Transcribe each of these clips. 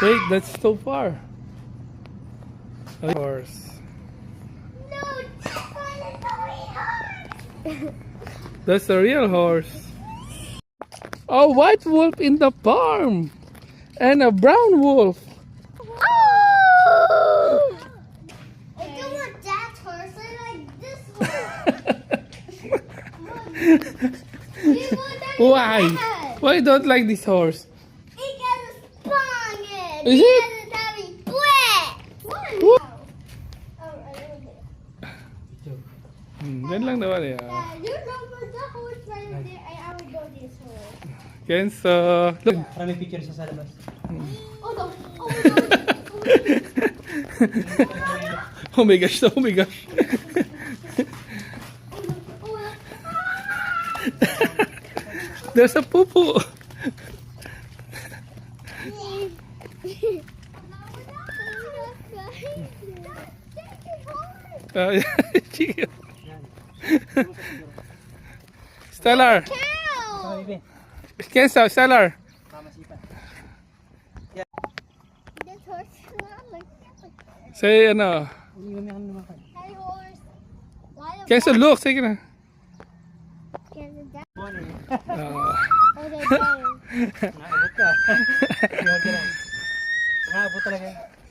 Wait, that's so far. A horse. No, this one is the real horse. That's a real horse. A white wolf in the farm. And a brown wolf. Oh! I don't want that horse. I like this one. You want that Why? bad. Why you don't like this horse? It got a sprung in. Is it? It got a wet. What? Oh, I don't know. Yan lang naman eh. You know where the horse right there. I will go this horse. Kenzo. Look. Maraming picture sa labas. Oh no. Oh my god. Oh my gosh, oh my gosh. Oh no. There's a poo-poo. Chico. Stellar. Cow. Bibi. Kenzo, Stellar. Mamasipan. This horse is not like that. Say ano. Hindi mo naman naman. Hey horse. Lie up. Kenzo, look. Sige na. Can it down? Ah. Oh, they're going. Naabot ka. Iwan ka lang. Naabot talaga.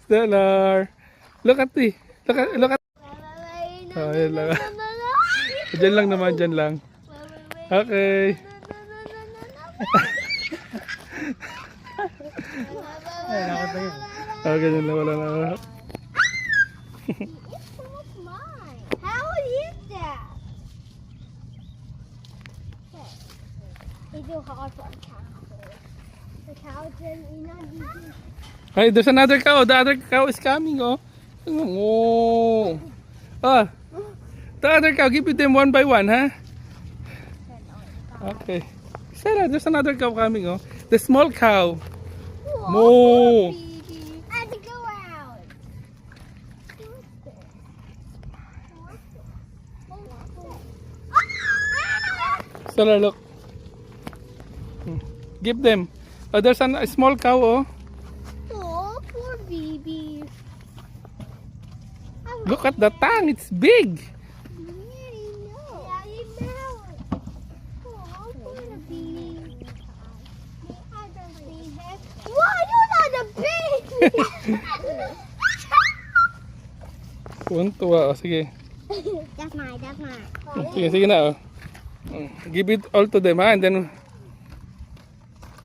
Stellar. Look at me. Look at. Oh, yun lang. Diyan lang naman, diyan lang. Okay. Ay, nakot na yun. Okay, diyan lang. Wala na. It's almost mine. How is that? It's too hard for a cow. The cow didn't eat. Hey, there's another cow. The other cow is coming, oh. Oh. Ah. The other cow, give it them one by one, huh? Okay. Sarah, there's another cow coming, oh. The small cow. Moo. I have to go out. Sarah, look. Give them. Oh, there's a small cow, oh. Oh, poor baby. Look at the tongue. It's big. Why you're not a baby? Tuwan-tuwa. Oh, sige. That's mine. That's mine. Sige na, oh. Give it all to them, ha? And then